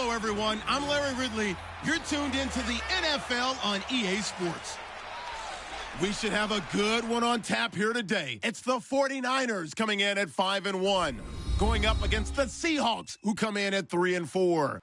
Hello, everyone. I'm Larry Ridley. You're tuned into the NFL on EA Sports. We should have a good one on tap here today. It's the 49ers coming in at 5-1, going up against the Seahawks, who come in at 3-4.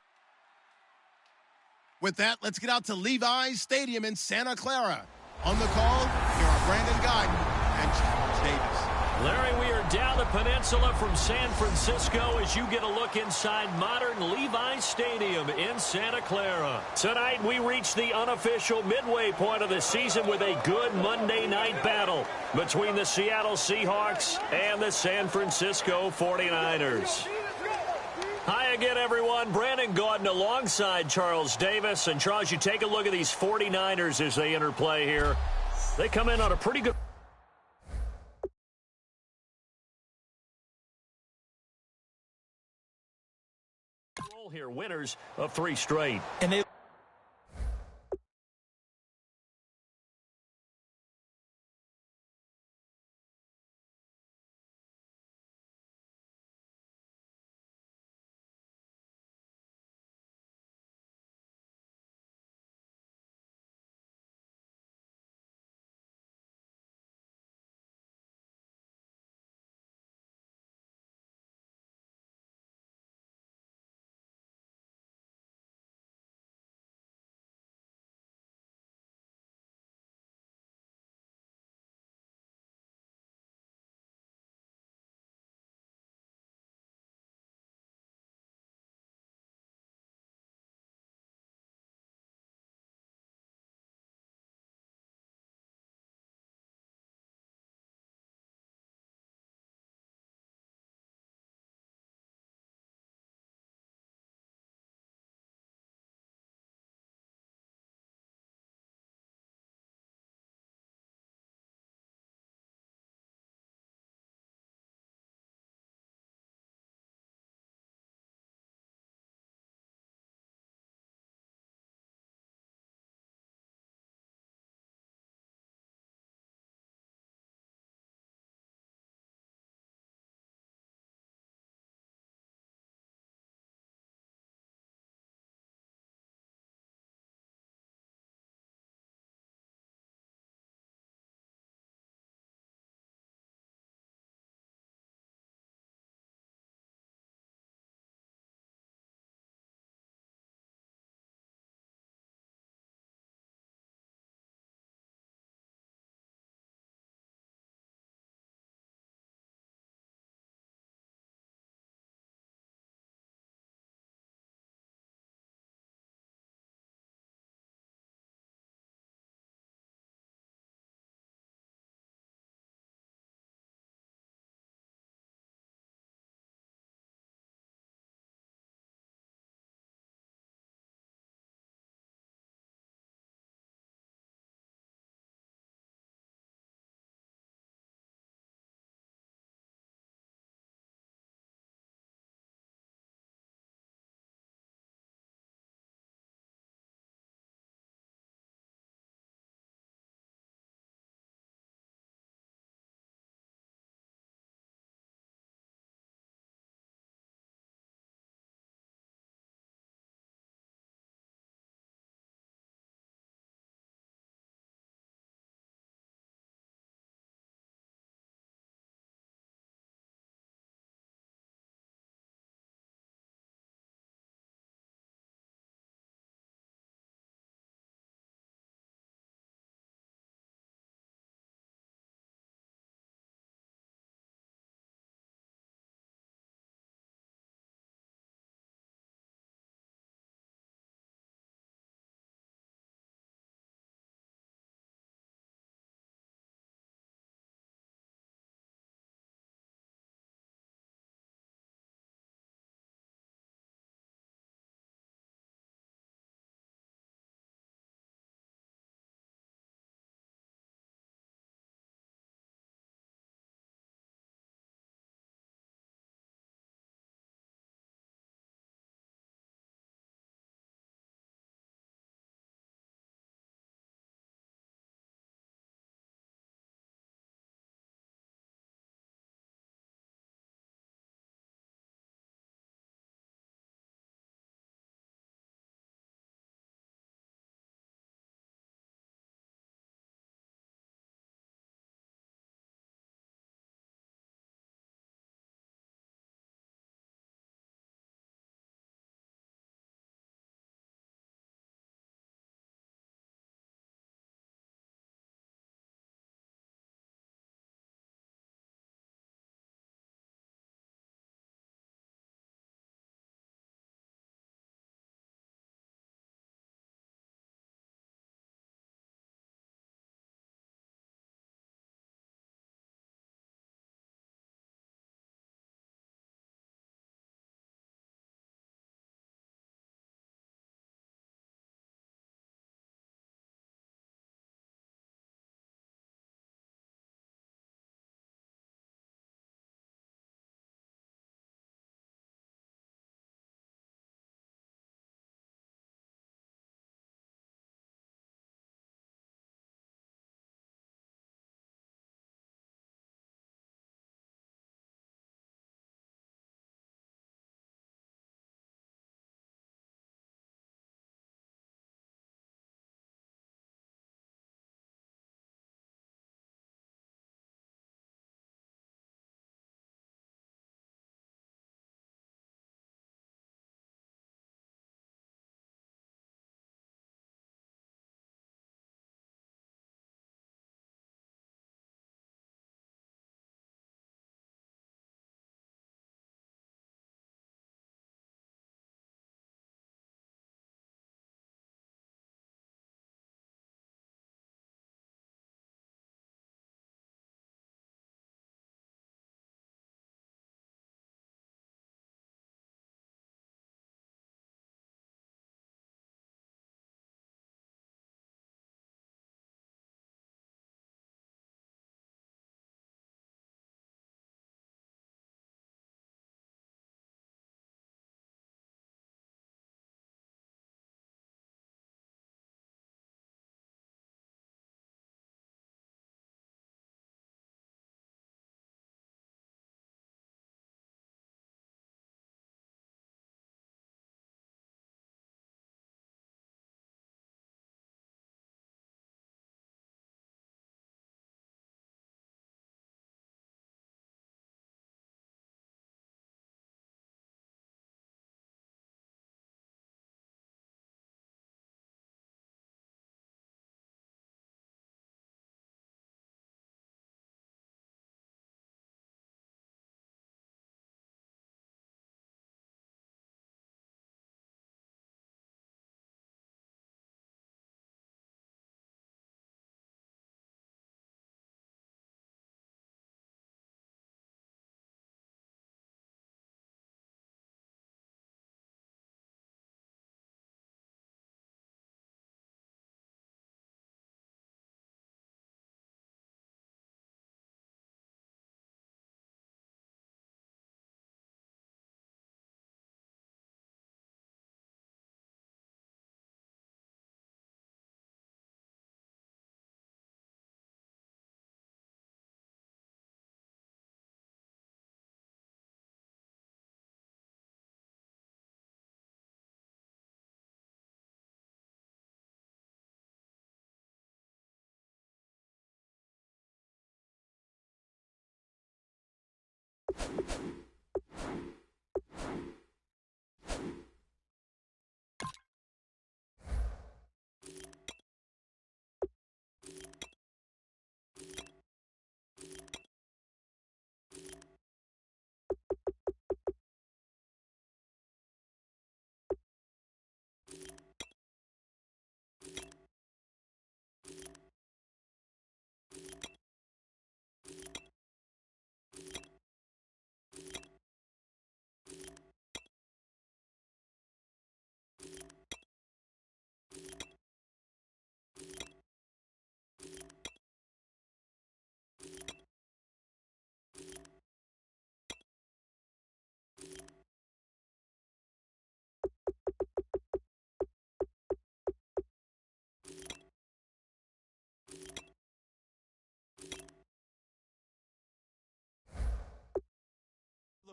With that, let's get out to Levi's Stadium in Santa Clara. On the call, here are Brandon Guyton and Charles Davis. Larry, we are down the peninsula from San Francisco as you get a look inside modern Levi's Stadium in Santa Clara. Tonight, we reach the unofficial midway point of the season with a good Monday night battle between the Seattle Seahawks and the San Francisco 49ers. Hi again, everyone. Brandon Guyton alongside Charles Davis. And, Charles, you take a look at these 49ers as they enter play here. They come in on a pretty good roll here, winners of 3 straight. And they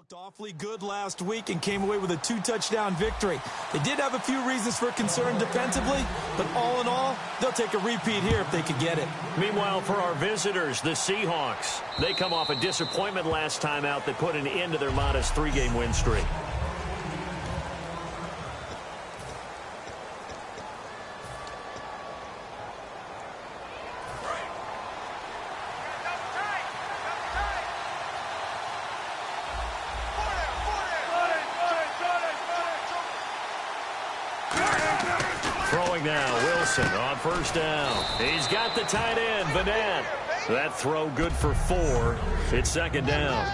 Looked awfully good last week and came away with a 2-touchdown victory. They did have a few reasons for concern defensively, but all in all, they'll take a repeat here if they could get it. Meanwhile, for our visitors, the Seahawks, they come off a disappointment last time out that put an end to their modest 3-game win streak. Throwing now, Wilson on first down. He's got the tight end, Vanette. That throw good for 4. It's second down.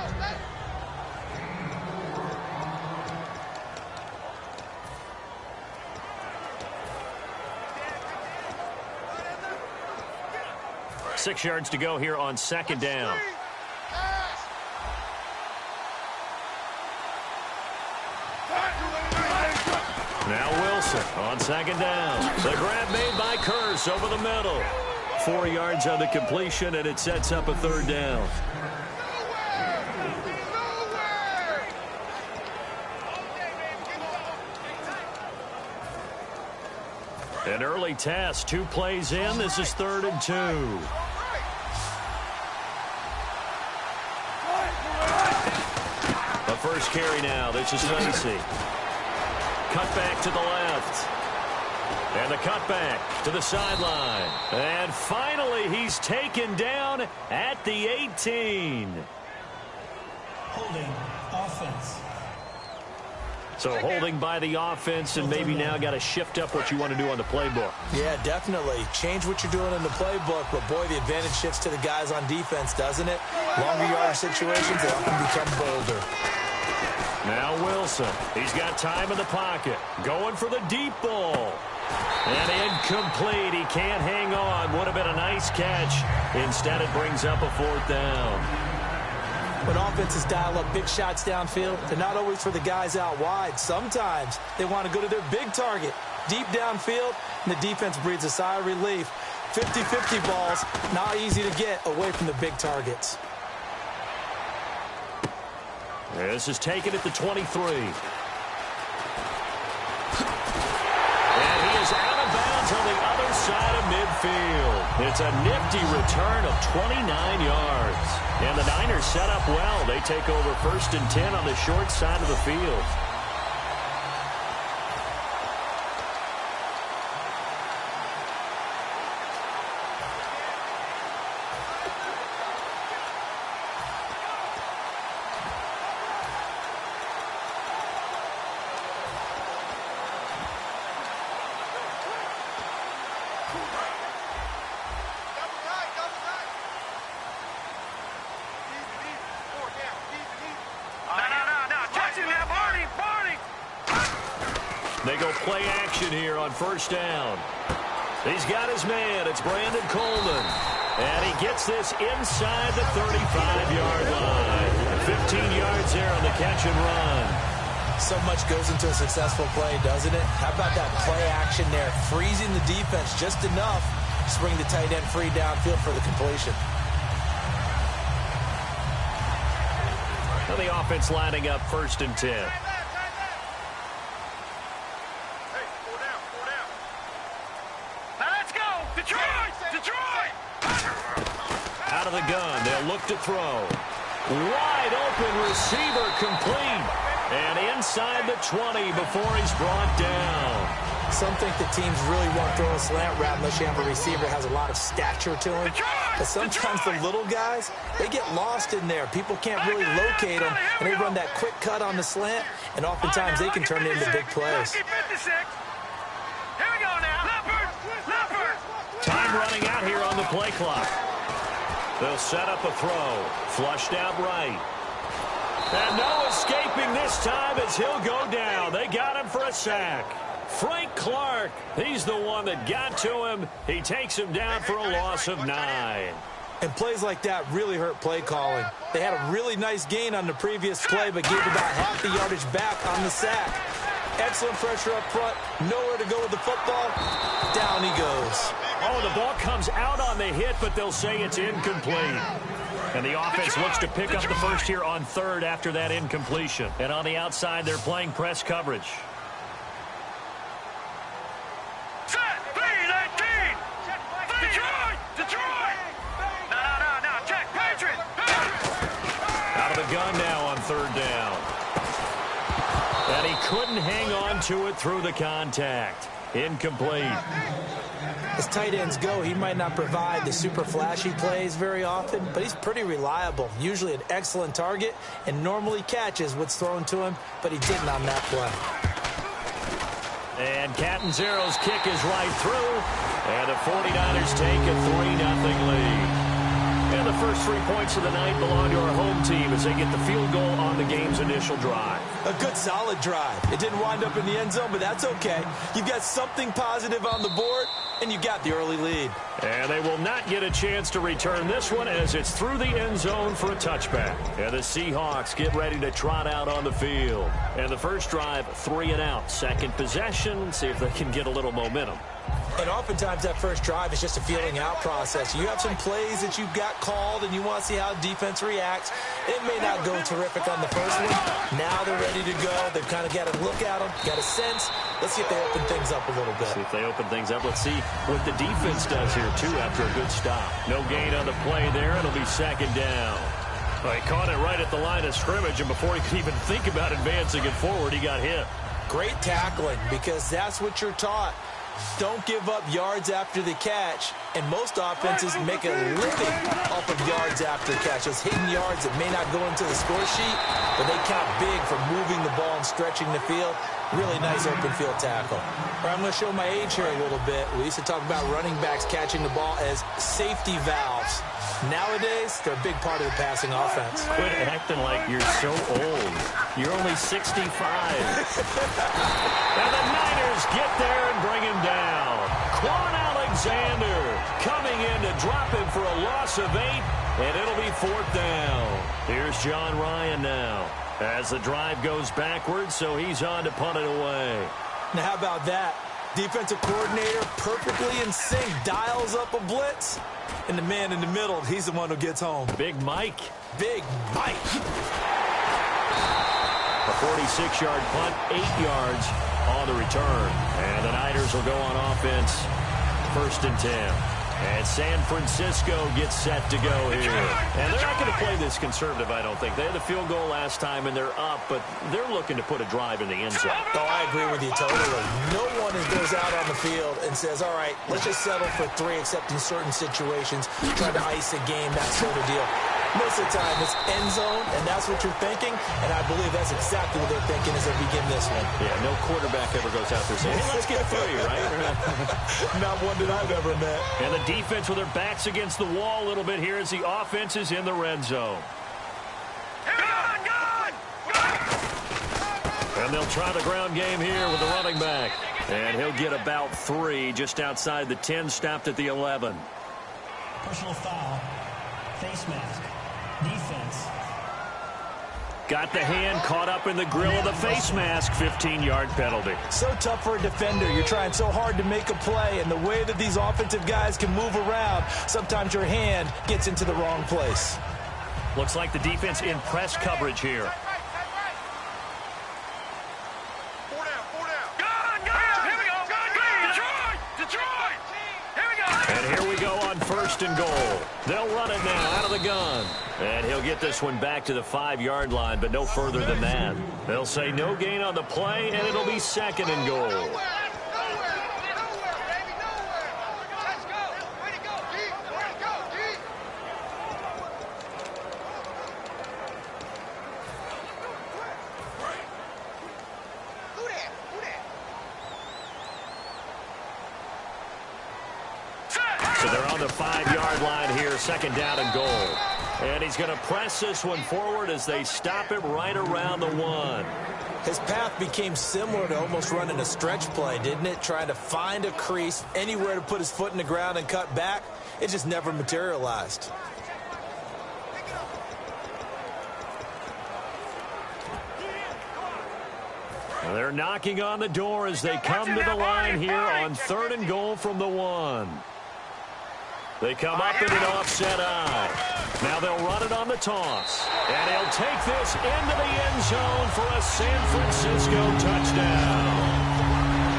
Six yards to go here on second down. Now Wilson on second down. The grab made by Curse over the middle. 4 yards on the completion, and it sets up a third down. An early test. 2 plays in. This is 3rd and 2. The first carry now. This is Lacy. Cut back to the left. And the cutback to the sideline. And finally, he's taken down at the 18. Holding offense. So holding by the offense, and maybe now got to shift up what you want to do on the playbook. Yeah, definitely. Change what you're doing in the playbook, but boy, the advantage shifts to the guys on defense, doesn't it? Longer yardage situations, they often become bolder. Now Wilson. He's got time in the pocket. Going for the deep ball. And incomplete. He can't hang on. Would have been a nice catch. Instead, it brings up a 4th down. When offenses dial up big shots downfield, they're not always for the guys out wide. Sometimes they want to go to their big target, deep downfield, and the defense breathes a sigh of relief. 50-50 balls, not easy to get away from the big targets. This is taken at the 23. And he is out of bounds on the other side of midfield. It's a nifty return of 29 yards. And the Niners set up well. They take over 1st and 10 on the short side of the field. They go play action here on first down. He's got his man. It's Brandon Coleman. And he gets this inside the 35-yard line. 15 yards there on the catch and run. So much goes into a successful play, doesn't it? How about that play action there? Freezing the defense just enough to bring the tight end free downfield for the completion. Now the offense lining up 1st and 10. Out of the gun, they'll look to throw. Wide open receiver complete. And inside the 20 before he's brought down. Some think the teams really won't throw a slant route unless you have a receiver that has a lot of stature to him. But sometimes the little guys, they get lost in there. People can't really locate them, and they run that quick cut on the slant, and oftentimes they can turn it into big plays. Time running out here on the play clock. They'll set up a throw. Flushed out right. And no escaping this time as he'll go down. They got him for a sack. Frank Clark, he's the one that got to him. He takes him down for a loss of 9. And plays like that really hurt play calling. They had a really nice gain on the previous play, but gave about half the yardage back on the sack. Excellent pressure up front. Nowhere to go with the football. Down he goes. Oh, the ball comes out on the hit, but they'll say it's incomplete. And the offense looks to pick up the first here on third after that incompletion. And on the outside, they're playing press coverage. Set, lead 18. Detroit. No. Check, Patriot. Out of the gun now on third down. And he couldn't hang on to it through the contact. Incomplete. As tight ends go, he might not provide the super flashy plays very often, but he's pretty reliable. Usually an excellent target and normally catches what's thrown to him, but he didn't on that play. And Catanzaro's kick is right through. And the 49ers take a 3-0 lead. And the first 3 points of the night belong to our home team as they get the field goal on the game's initial drive. A good solid drive. It didn't wind up in the end zone, but that's okay. You've got something positive on the board, and you got the early lead. And they will not get a chance to return this one as it's through the end zone for a touchback. And the Seahawks get ready to trot out on the field. And the first drive, 3 and out. Second possession, see if they can get a little momentum. And oftentimes that first drive is just a feeling out process. You have some plays that you've got called and you want to see how defense reacts. It may not go terrific on the first one. Now they're ready to go. They've kind of got to look at them, got a sense. Let's see if they open things up a little bit. See if they open things up. Let's see what the defense does here, too, after a good stop. No gain on the play there. It'll be second down. Well, he caught it right at the line of scrimmage, and before he could even think about advancing it forward, he got hit. Great tackling, because that's what you're taught. Don't give up yards after the catch, and most offenses make a living off of yards after catch. Those hidden yards that may not go into the score sheet, but they count big for moving the ball and stretching the field. Really nice open field tackle. All right, I'm going to show my age here a little bit. We used to talk about running backs catching the ball as safety valves. Nowadays, they're a big part of the passing offense. Quit acting like you're so old. You're only 65. And the Niners get there and bring him down. Quan Alexander coming in to drop him for a loss of 8, and it'll be fourth down. Here's John Ryan now as the drive goes backwards, so he's on to punt it away. Now, how about that? Defensive coordinator perfectly in sync, dials up a blitz. And the man in the middle, he's the one who gets home. Big Mike. Big Mike. A 46-yard punt, 8 yards on the return. And the Niners will go on offense, 1st and 10. And San Francisco gets set to go here. And they're not going to play this conservative, I don't think. They had the field goal last time, and they're up, but they're looking to put a drive in the end zone. Oh, I agree with you totally. No one goes out on the field and says, all right, let's just settle for 3, except in certain situations, trying to ice a game, that sort of deal. Most of the time, it's end zone, and that's what you're thinking, and I believe that's exactly what they're thinking as they begin this one. Yeah, no quarterback ever goes out there saying, hey, let's get 3, right? Not one that I've ever met. And the defense with their backs against the wall a little bit here as the offense is in the red zone. And they'll try the ground game here with the running back. And he'll get about 3 just outside the 10, stopped at the 11. Personal foul. Face mask. Defense. Got the hand caught up in the grill of the face mask. 15-yard penalty. So tough for a defender. You're trying so hard to make a play, and the way that these offensive guys can move around, sometimes your hand gets into the wrong place. Looks like the defense in press coverage here. And here we go on 1st and goal. They'll run it now out of the gun. And he'll get this one back to the 5-yard line, but no further than that. They'll say no gain on the play, and it'll be 2nd and goal. So they're on the 5-yard line here, 2nd down and goal. And he's going to press this one forward as they stop him right around the 1. His path became similar to almost running a stretch play, didn't it? Trying to find a crease, anywhere to put his foot in the ground and cut back. It just never materialized. Well, they're knocking on the door as they come to the line here on 3rd and goal from the 1. They come up in an offset eye. Now they'll run it on the toss. And he'll take this into the end zone for a San Francisco touchdown.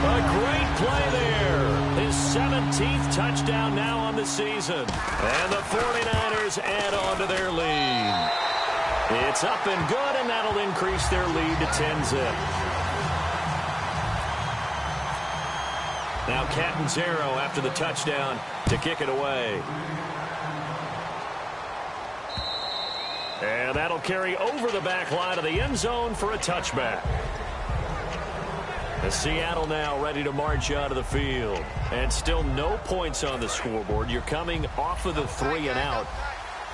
A great play there. His 17th touchdown now on the season. And the 49ers add on to their lead. It's up and good, and that'll increase their lead to 10-zip. Now Catanzaro after the touchdown to kick it away. And that'll carry over the back line of the end zone for a touchback. As Seattle now ready to march out of the field. And still no points on the scoreboard. You're coming off of the 3 and out.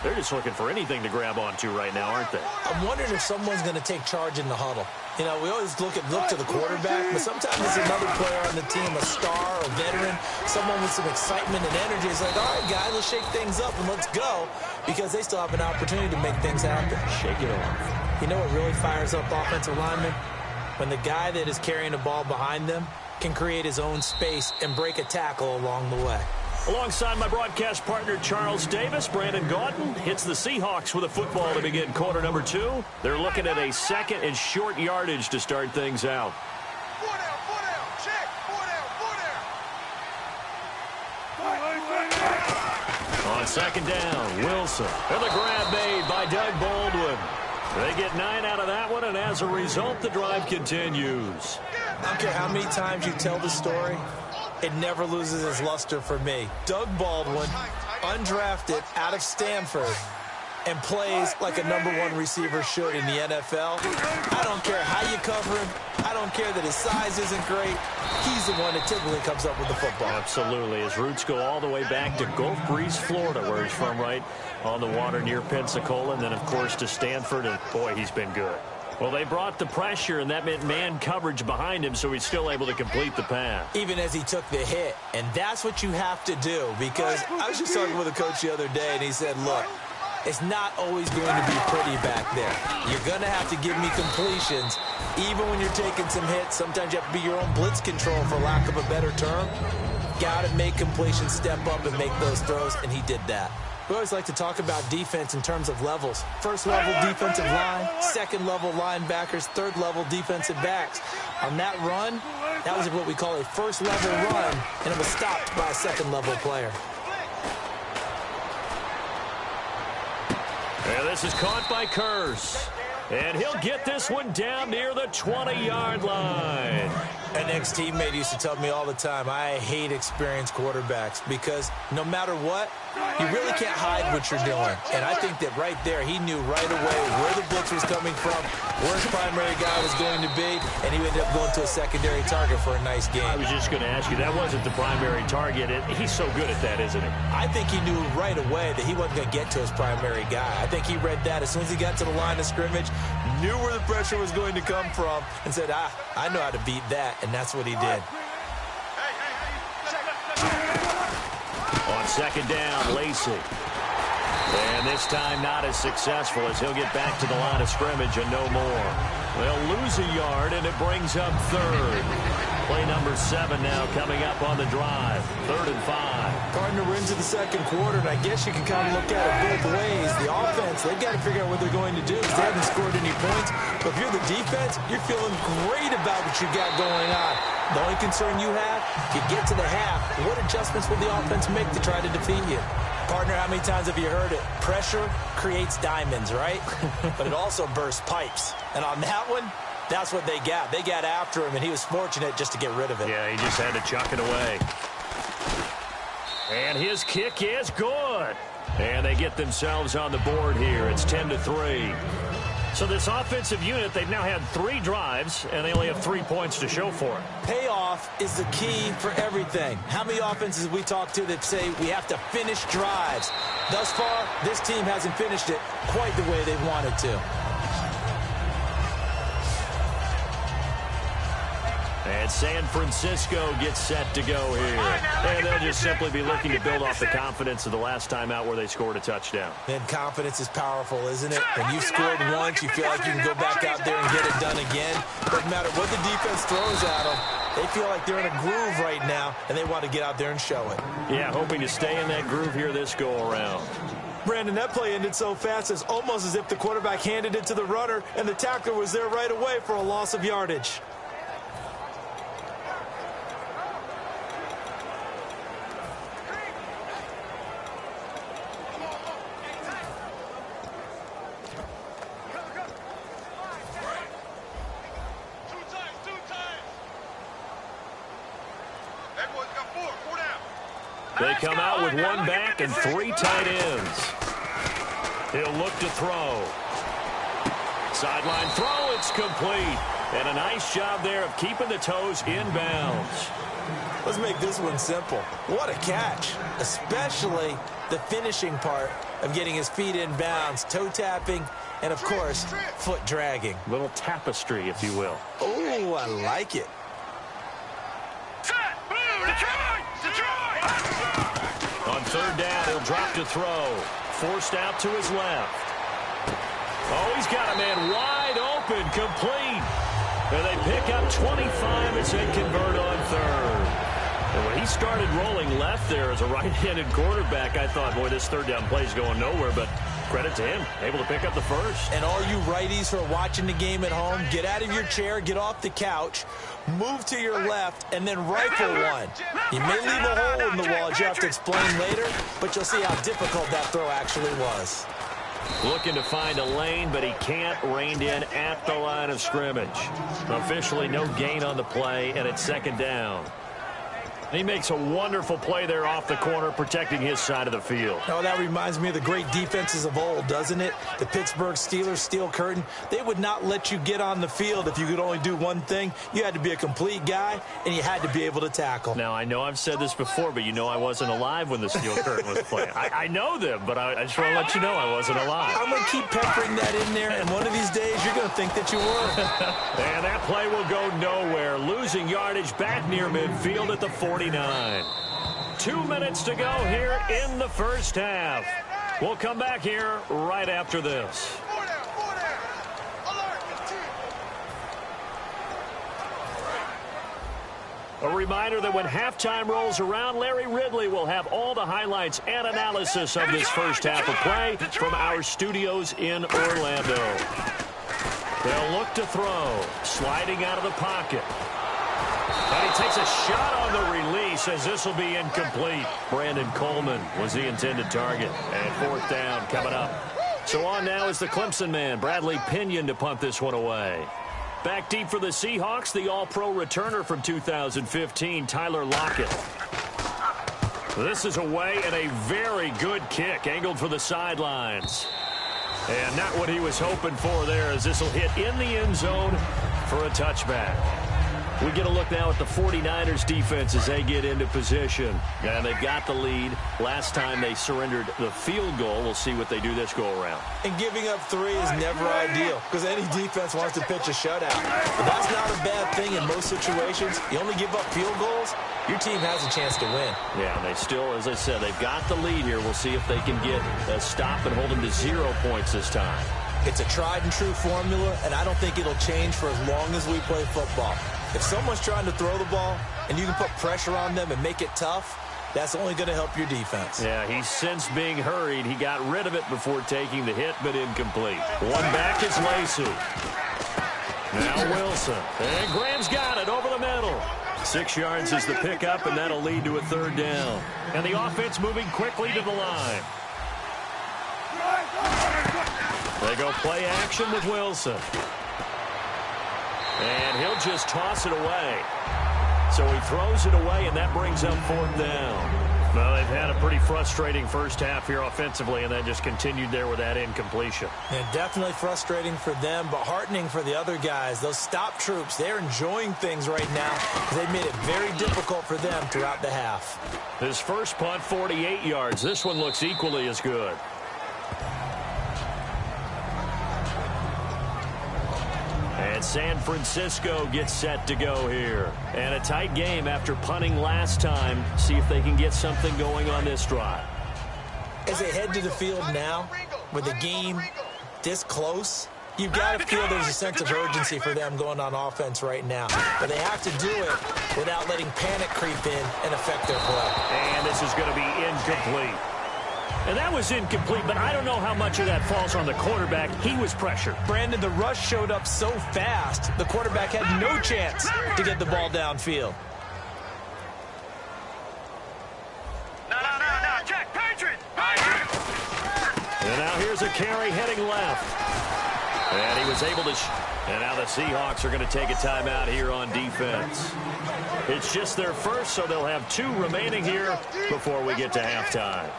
They're just looking for anything to grab onto right now, aren't they? I'm wondering if someone's going to take charge in the huddle. You know, we always look to the quarterback, but sometimes it's another player on the team, a star, a veteran, someone with some excitement and energy. It's like, all right, guys, let's shake things up and let's go, because they still have an opportunity to make things happen. Shake it off. You know what really fires up offensive linemen? When the guy that is carrying the ball behind them can create his own space and break a tackle along the way. Alongside my broadcast partner, Charles Davis, Brandon Gaudin hits the Seahawks with a football to begin quarter number 2. They're looking at a second and short yardage to start things out. Four down, check, four down. On second down, Wilson. And the grab made by Doug Baldwin. They get 9 out of that one, and as a result, the drive continues. I don't care how many times you tell the story, it never loses its luster for me. Doug Baldwin, undrafted out of Stanford, and plays like a #1 receiver should in the NFL. I don't care how you cover him. I don't care that his size isn't great. He's the one that typically comes up with the football. Absolutely. His roots go all the way back to Gulf Breeze, Florida, where he's from, right on the water near Pensacola, and then, of course, to Stanford, and, boy, he's been good. Well, they brought the pressure, and that meant man coverage behind him, so he's still able to complete the pass. Even as he took the hit, and that's what you have to do, because I was just talking with a coach the other day, and he said, look, it's not always going to be pretty back there. You're going to have to give me completions, even when you're taking some hits. Sometimes you have to be your own blitz control, for lack of a better term. Got to make completions, step up, and make those throws, and he did that. We always like to talk about defense in terms of levels. First level defensive line, second level linebackers, third level defensive backs. On that run, that was what we call a first level run, and it was stopped by a second level player. And this is caught by Curse. And he'll get this one down near the 20-yard line. An ex-teammate used to tell me all the time, I hate experienced quarterbacks, because no matter what, you really can't hide what you're doing. And I think that right there, he knew right away where the blitz was coming from, where his primary guy was going to be, and he ended up going to a secondary target for a nice game. I was just going to ask you, that wasn't the primary target. He's so good at that, isn't he? I think he knew right away that he wasn't going to get to his primary guy. I think he read that as soon as he got to the line of scrimmage, knew where the pressure was going to come from, and said, I know how to beat that, and that's what he did. On second down, Lacey. And this time not as successful, as he'll get back to the line of scrimmage and no more. They'll lose a yard, and it brings up third. Play number 7 now coming up on the drive. 3rd and 5. Gardner, we're into the second quarter, and I guess you can kind of look at it both ways. The offense, they've got to figure out what they're going to do, because they haven't scored any points. But if you're the defense, you're feeling great about what you got going on. The only concern you have, if you get to the half, what adjustments will the offense make to try to defeat you? Partner, how many times have you heard it? Pressure creates diamonds, right? But it also bursts pipes. And on that one, that's what they got. They got after him, and he was fortunate just to get rid of it. Yeah, he just had to chuck it away. And his kick is good. And they get themselves on the board here. It's 10-3. So this offensive unit, they've now had 3 drives, and they only have 3 points to show for it. Payoff is the key for everything. How many offenses have we talked to that say we have to finish drives? Thus far, this team hasn't finished it quite the way they wanted to. And San Francisco gets set to go here. And they'll just simply be looking to build off the confidence of the last time out where they scored a touchdown. And confidence is powerful, isn't it? When you've scored once, you feel like you can go back out there and get it done again. Doesn't matter what the defense throws at them. They feel like they're in a groove right now, and they want to get out there and show it. Yeah, hoping to stay in that groove here this go-around. Brandon, that play ended so fast, it's almost as if the quarterback handed it to the runner, and the tackler was there right away for a loss of yardage. They come out with one back and 3 tight ends. He'll look to throw. Sideline throw, it's complete. And a nice job there of keeping the toes in bounds. Let's make this one simple. What a catch, especially the finishing part of getting his feet in bounds, toe tapping, and of course, foot dragging. Little tapestry, if you will. Oh, I like it. On third down, he'll drop to throw. Forced out to his left. Oh, he's got a man wide open, complete. And they pick up 25 as they convert on third. And when he started rolling left there as a right-handed quarterback, I thought, boy, this third down play's going nowhere, but credit to him, able to pick up the first. And all you righties who are watching the game at home, get out of your chair, get off the couch, move to your left, and then rifle one. You may leave a hole in the wall, as you have to explain later, but you'll see how difficult that throw actually was. Looking to find a lane, but he can't. Reined in at the line of scrimmage. Officially no gain on the play, and it's second down. He makes a wonderful play there off the corner, protecting his side of the field. Oh, that reminds me of the great defenses of old, doesn't it? The Pittsburgh Steelers, Steel Curtain, they would not let you get on the field if you could only do one thing. You had to be a complete guy, and you had to be able to tackle. Now, I know I've said this before, but you know I wasn't alive when the Steel Curtain was playing. I know them, but I just want to let you know I wasn't alive. I'm going to keep peppering that in there, and one of these days you're going to think that you were. And that play will go nowhere. Losing yardage back near midfield at the 49. 2 minutes to go here in the first half. We'll come back here right after this. A reminder that when halftime rolls around, Larry Ridley will have all the highlights and analysis of this first half of play from our studios in Orlando. They'll look to throw, sliding out of the pocket. And he takes a shot on the release as this will be incomplete. Brandon Coleman was the intended target. And fourth down coming up. So on now is the Clemson man, Bradley Pinion, to punt this one away. Back deep for the Seahawks, the all-pro returner from 2015, Tyler Lockett. This is away and a very good kick, angled for the sidelines. And not what he was hoping for there, as this will hit in the end zone for a touchback. We get a look now at the 49ers defense as they get into position. And they've got the lead. Last time they surrendered the field goal. We'll see what they do this go-around. And giving up 3 is never ideal, because any defense wants to pitch a shutout. But that's not a bad thing in most situations. You only give up field goals, your team has a chance to win. Yeah, and they still, as I said, they've got the lead here. We'll see if they can get a stop and hold them to 0 points this time. It's a tried-and-true formula, and I don't think it'll change for as long as we play football. If someone's trying to throw the ball and you can put pressure on them and make it tough, that's only going to help your defense. Yeah, he's since being hurried. He got rid of it before taking the hit, but incomplete. One back is Lacy. Now Wilson. And Graham's got it over the middle. 6 yards is the pickup, and that'll lead to a third down. And the offense moving quickly to the line. They go play action with Wilson. And he'll just toss it away. So he throws it away, and that brings up fourth down. Well, they've had a pretty frustrating first half here offensively, and that just continued there with that incompletion. And definitely frustrating for them, but heartening for the other guys. Those stop troops, they're enjoying things right now because they've made it very difficult for them throughout the half. His first punt, 48 yards. This one looks equally as good. And San Francisco gets set to go here. And a tight game after punting last time. See if they can get something going on this drive. As they head to the field now, with the game this close, You've got to feel there's a sense of urgency for them going on offense right now. But they have to do it without letting panic creep in and affect their play. And this is going to be incomplete. And that was incomplete, but I don't know how much of that falls on the quarterback. He was pressured. Brandon, the rush showed up so fast, the quarterback had no chance to get the ball downfield. No. Check. Patriot. And now here's a carry heading left. And he was able to... And now the Seahawks are going to take a timeout here on defense. It's just their first, so they'll have 2 remaining here before we get to halftime.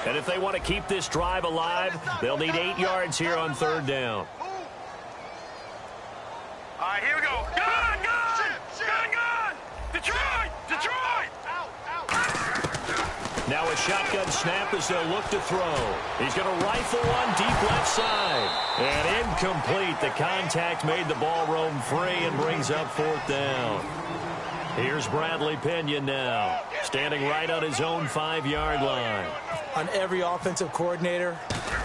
And if they want to keep this drive alive, they'll need 8 yards here on 3rd down. All right, here we go. Gun! Detroit! Now a shotgun snap as they'll look to throw. He's going to rifle one deep left side. And incomplete. The contact made the ball roam free and brings up 4th down. Here's Bradley Pinion now, standing right on his own 5-yard line. On every offensive coordinator,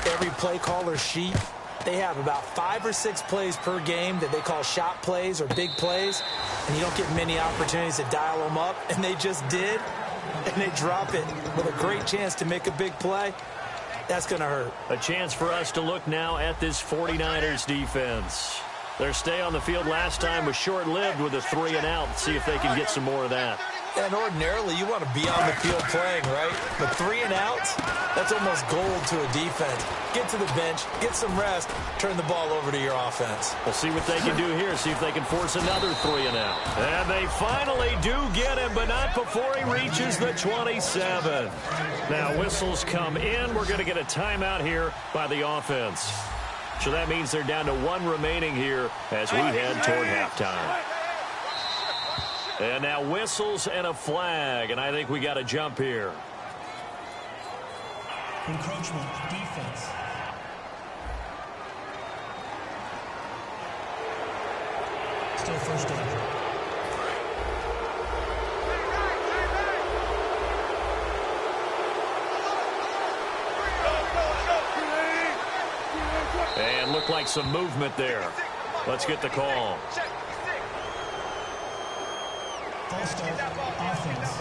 every play caller sheet, they have about 5 or 6 plays per game that they call shot plays or big plays, and you don't get many opportunities to dial them up, and they just did, and they drop it with a great chance to make a big play. That's going to hurt. A chance for us to look now at this 49ers defense. Their stay on the field last time was short-lived with a 3-and-out. See if they can get some more of that. And ordinarily, you want to be on the field playing, right? But 3-and-outs, that's almost gold to a defense. Get to the bench, get some rest, turn the ball over to your offense. We'll see what they can do here, see if they can force another 3-and-out. And they finally do get him, but not before he reaches the 27. Now, whistles come in. We're going to get a timeout here by the offense. So that means they're down to 1 remaining here as we head toward halftime. And now whistles and a flag, and I think we got a jump here. Encroachment, defense. Still 1st down. And looked like some movement there. Let's get the call. False start, offense.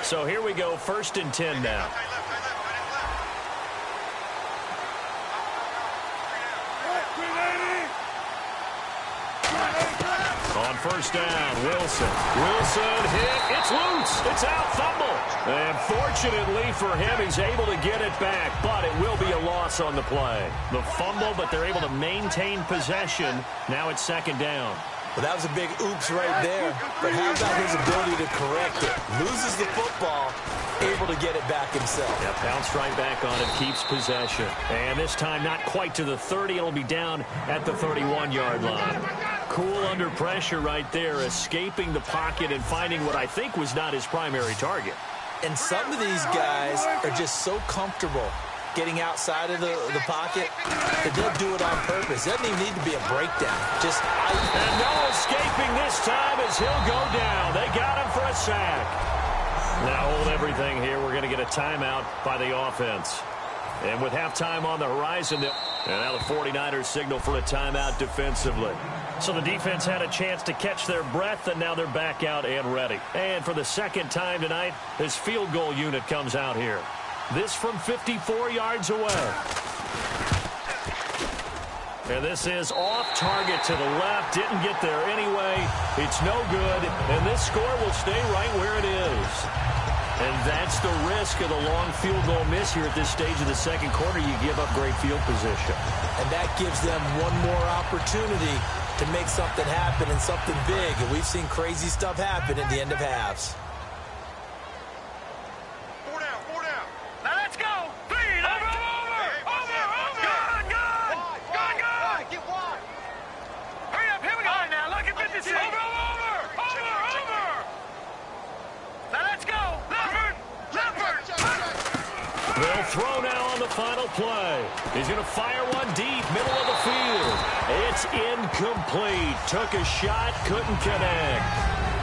So here we go, 1st and 10 now. On 1st down, Wilson hit. It's loose. It's out, fumble. And fortunately for him, he's able to get it back, but it will be a loss on the play. The fumble, but they're able to maintain possession. Now it's 2nd down. Well, that was a big oops right there. But how about his ability to correct it? Loses the football, able to get it back himself. Yeah, bounced right back on it, keeps possession. And this time not quite to the 30. It'll be down at the 31-yard line. Cool under pressure right there, escaping the pocket and finding what I think was not his primary target. And some of these guys are just so comfortable getting outside of the pocket that they'll do it on purpose. It doesn't even need to be a breakdown. And no escaping this time as he'll go down. They got him for a sack. Now hold everything here. We're going to get a timeout by the offense. And with halftime on the horizon, and now the 49ers signal for a timeout defensively. So the defense had a chance to catch their breath, and now they're back out and ready. And for the 2nd time tonight, this field goal unit comes out here. This from 54 yards away. And this is off target to the left. Didn't get there anyway. It's no good. And this score will stay right where it is. And that's the risk of the long field goal miss here at this stage of the 2nd quarter. You give up great field position. And that gives them one more opportunity to make something happen and something big. And we've seen crazy stuff happen at the end of halves. 4 down. Now let's go. Feed over. Gun. Get wide. Hurry up, here we go. All right, now look at 56. Over. Now let's go. Leffert. They'll throw now on the final play. He's going to fire one deep, middle of the field. It's incomplete. Took a shot, couldn't connect.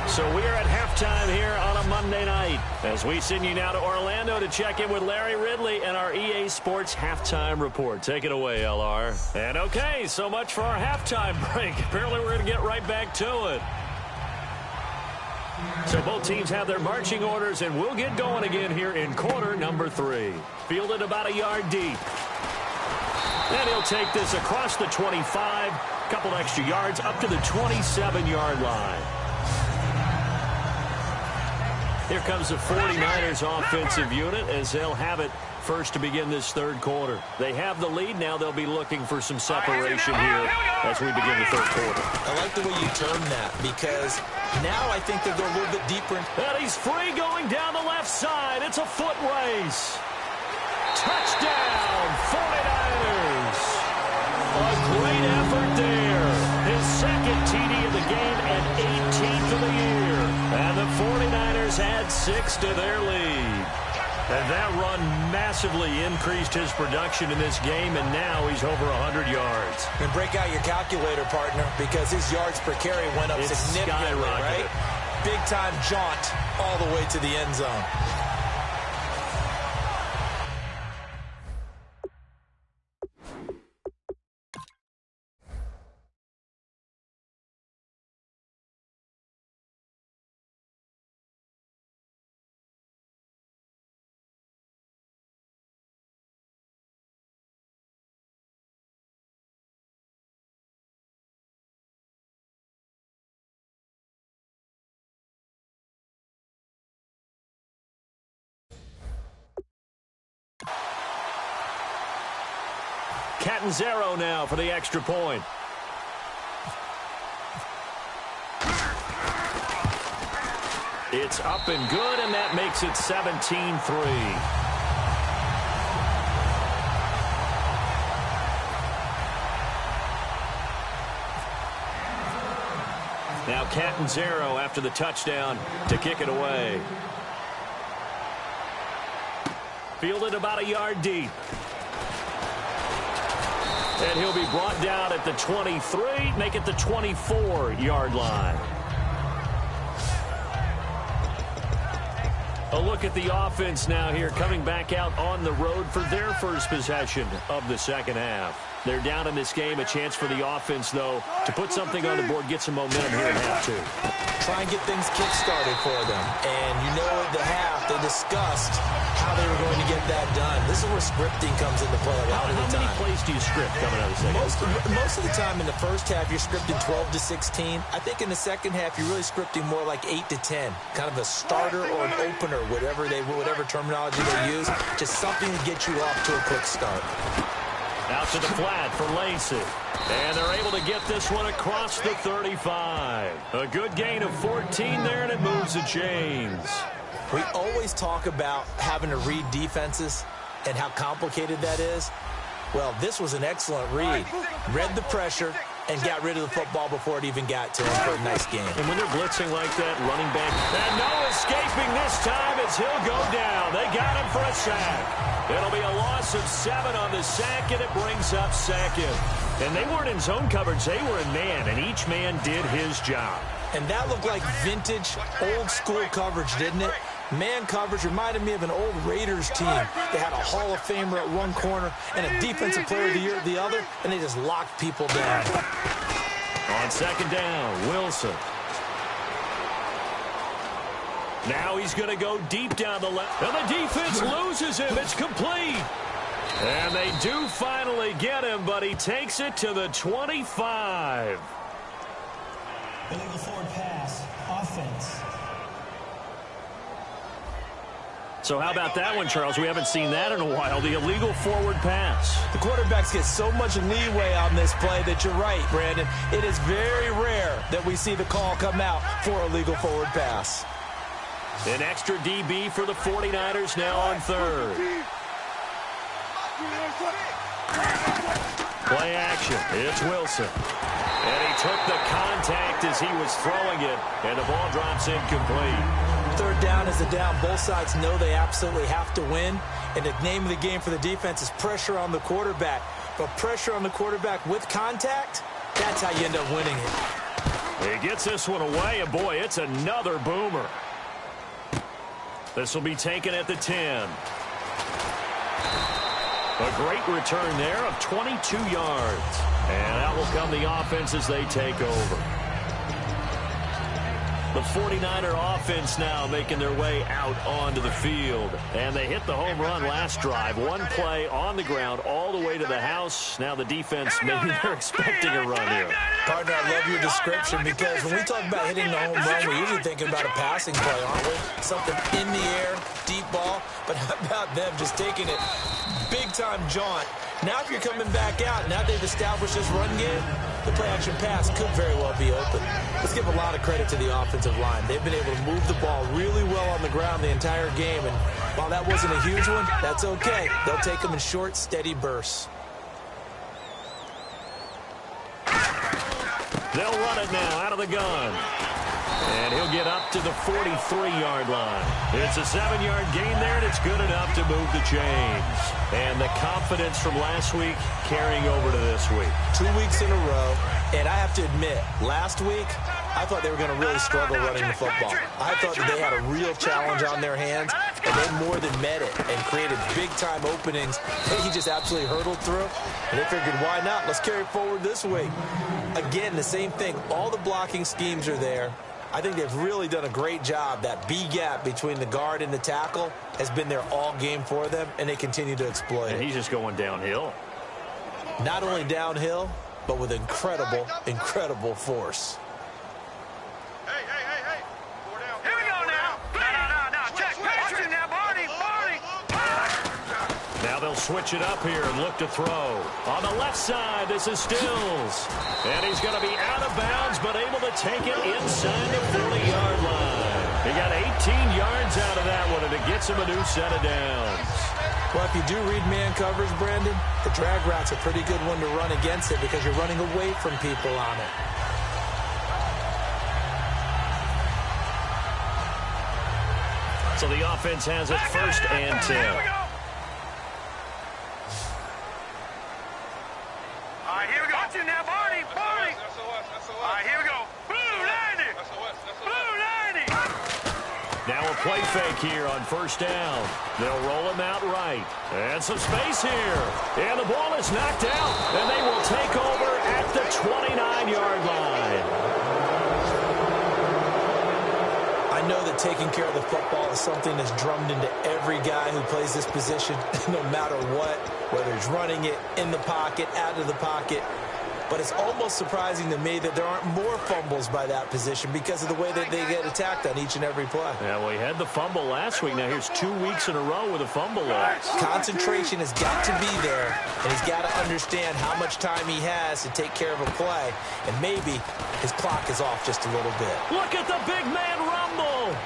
So we are at halftime here on a Monday night as we send you now to Orlando to check in with Larry Ridley and our EA Sports halftime report. Take it away, LR. And okay, so much for our halftime break. Apparently we're going to get right back to it. So both teams have their marching orders, and we'll get going again here in quarter number 3. Fielded about a yard deep. And he'll take this across the 25, a couple extra yards up to the 27-yard line. Here comes the 49ers offensive unit as they'll have it first to begin this third quarter. They have the lead. Now they'll be looking for some separation here as we begin the third quarter. I like the way you term that because now I think they'll go a little bit deeper. And he's free going down the left side. It's a foot race. Touchdown, 49ers. A great effort there. His second TD of the game and 18th of the year. And the 49ers add 6 to their lead. And that run massively increased his production in this game, and now he's over 100 yards. And break out your calculator, partner, because his yards per carry went up significantly, right? Big-time jaunt all the way to the end zone. Catanzaro now for the extra point. It's up and good, and that makes it 17-3. Now Catanzaro after the touchdown to kick it away. Fielded about a yard deep. And he'll be brought down at the 23, make it the 24-yard line. A look at the offense now here, coming back out on the road for their first possession of the second half. They're down in this game. A chance for the offense, though, to put something on the board, get some momentum here in half two. Try and get things kick-started for them. And you know at the half, they discussed how they were going to get that done. This is where scripting comes into play a lot of the time. How many plays do you script coming out of the second? Most of the time in the first half, you're scripting 12 to 16. I think in the second half, you're really scripting more like 8 to 10. Kind of a starter or an opener, whatever terminology they use. Just something to get you off to a quick start. Out to the flat for Lacey. And they're able to get this one across the 35. A good gain of 14 there, and it moves the chains. We always talk about having to read defenses and how complicated that is. Well, this was an excellent read. Read the pressure and got rid of the football before it even got to him for a nice game. And when they're blitzing like that, running back, and no escaping this time as he'll go down. They got him for a sack. It'll be a loss of 7 on the sack, and it brings up second. And they weren't in zone coverage. They were in man, and each man did his job. And that looked like vintage, old-school coverage, didn't it? Man coverage reminded me of an old Raiders team. They had a Hall of Famer at one corner and a defensive player of the year at the other, and they just locked people down. On second down, Wilson. Now he's going to go deep down the left. And the defense loses him. It's complete. And they do finally get him, but he takes it to the 25. Illegal forward pass, offense. So how about that one, Charles? We haven't seen that in a while. The illegal forward pass. The quarterbacks get so much leeway on this play that you're right, Brandon. It is very rare that we see the call come out for a legal forward pass. An extra DB for the 49ers now on third. Play action. It's Wilson. And he took the contact as he was throwing it, and the ball drops incomplete. Third down is a down. Both sides know they absolutely have to win. And the name of the game for the defense is pressure on the quarterback. But pressure on the quarterback with contact, that's how you end up winning it. He gets this one away, and boy, it's another boomer. This will be taken at the 10. A great return there of 22 yards. And out will come the offense as they take over. The 49er offense now making their way out onto the field. And they hit the home run last drive. One play on the ground all the way to the house. Now the defense, maybe they're expecting a run here. Partner, I love your description because when we talk about hitting the home run, we're usually thinking about a passing play, aren't we? Something in the air, deep ball. But how about them just taking it big-time jaunt? Now if you're coming back out, now they've established this run game, the play-action pass could very well be open. Let's give a lot of credit to the offensive line. They've been able to move the ball really well on the ground the entire game, and while that wasn't a huge one, that's okay. They'll take them in short, steady bursts. They'll run it now out of the gun. And he'll get up to the 43-yard line. It's a 7-yard gain there, and it's good enough to move the chains. And the confidence from last week carrying over to this week. 2 weeks in a row, and I have to admit, last week, I thought they were going to really struggle running the football. I thought that they had a real challenge on their hands, and they more than met it and created big-time openings that he just absolutely hurdled through. And they figured, why not? Let's carry it forward this week. Again, the same thing. All the blocking schemes are there. I think they've really done a great job. That B-gap between the guard and the tackle has been there all game for them, and they continue to exploit it. And he's just going downhill. Not only downhill, but with incredible, incredible force. Hey. Here we go now. No. Check. Watch it now, Barney. Now they'll switch it up here and look to throw. On the left side, this is Stills. And he's going to be out of bounds, but able to take it inside the 40-yard line. He got 18 yards out of that one, and it gets him a new set of downs. Well, if you do read man coverage, Brandon, the drag route's a pretty good one to run against it because you're running away from people on it. So the offense has it 1st and 10. Here we go. Watch it now, Barney. All right, here we go. Blue 90. Blue 90. Now a play fake here on 1st down. They'll roll him out right. And some space here. And the ball is knocked out. And they will take over at the 29-yard line. I know that taking care of the football is something that's drummed into every guy who plays this position, no matter what, whether he's running it in the pocket, out of the pocket. But it's almost surprising to me that there aren't more fumbles by that position because of the way that they get attacked on each and every play. Yeah, well, he had the fumble last week. Now here's 2 weeks in a row with a fumble loss. Concentration has got to be there, and he's got to understand how much time he has to take care of a play. And maybe his clock is off just a little bit. Look at the big man rumble.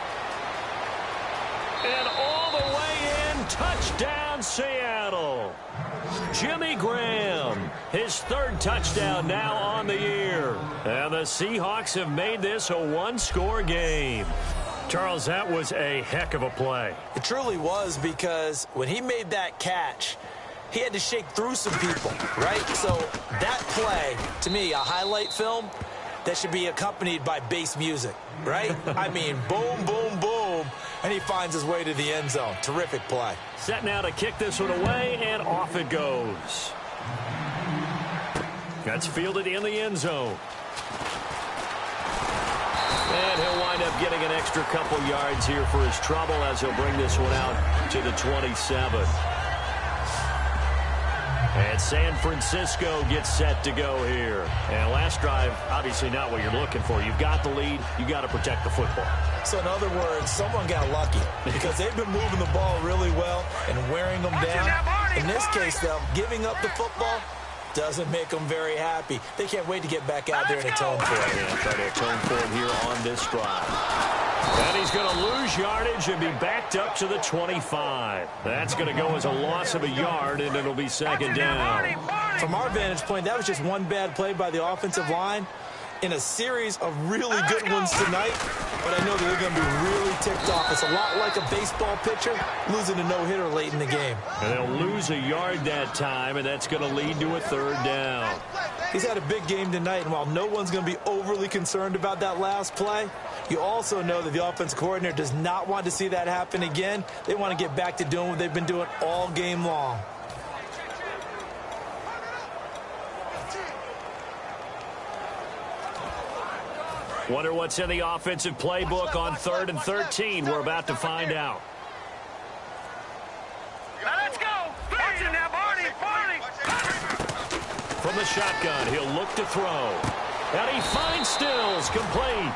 And all the way in, touchdown Seattle. Jimmy Graham, his 3rd touchdown now on the year. And the Seahawks have made this a one-score game. Charles, that was a heck of a play. It truly was because when he made that catch, he had to shake through some people, right? So that play, to me, a highlight film that should be accompanied by bass music, right? I mean, boom, boom, boom, and he finds his way to the end zone. Terrific play. Set now to kick this one away, and off it goes. That's fielded in the end zone. And he'll wind up getting an extra couple yards here for his trouble as he'll bring this one out to the 27. And San Francisco gets set to go here. And last drive, obviously not what you're looking for. You've got the lead. You've got to protect the football. So in other words, someone got lucky because they've been moving the ball really well and wearing them down. In this case, though, giving up the football doesn't make them very happy. They can't wait to get back out there and atone for it. Yeah, try to atone for it here on this drive. And he's going to lose yardage and be backed up to the 25. That's going to go as a loss of a yard, and it'll be 2nd down. From our vantage point, that was just one bad play by the offensive line in a series of really good ones tonight. But I know that they're going to be really ticked off. It's a lot like a baseball pitcher losing a no-hitter late in the game. And they'll lose a yard that time, and that's going to lead to a 3rd down. He's had a big game tonight, and while no one's going to be overly concerned about that last play, you also know that the offensive coordinator does not want to see that happen again. They want to get back to doing what they've been doing all game long. Wonder what's in the offensive playbook on 3rd and 13. We're about to find out. Now let's go. Watch it now, Barney. From the shotgun, he'll look to throw. And he finds Stills, complete.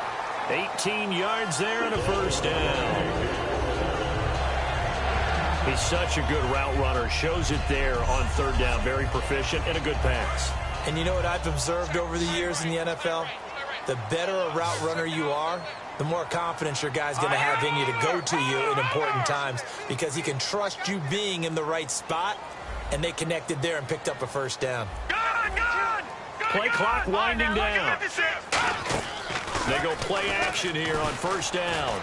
18 yards there and a first down. He's such a good route runner. Shows it there on 3rd down. Very proficient and a good pass. And you know what I've observed over the years in the NFL? The better a route runner you are, the more confidence your guy's going to have in you to go to you in important times, because he can trust you being in the right spot, and they connected there and picked up a first down. Play clock winding down. They go play action here on 1st down.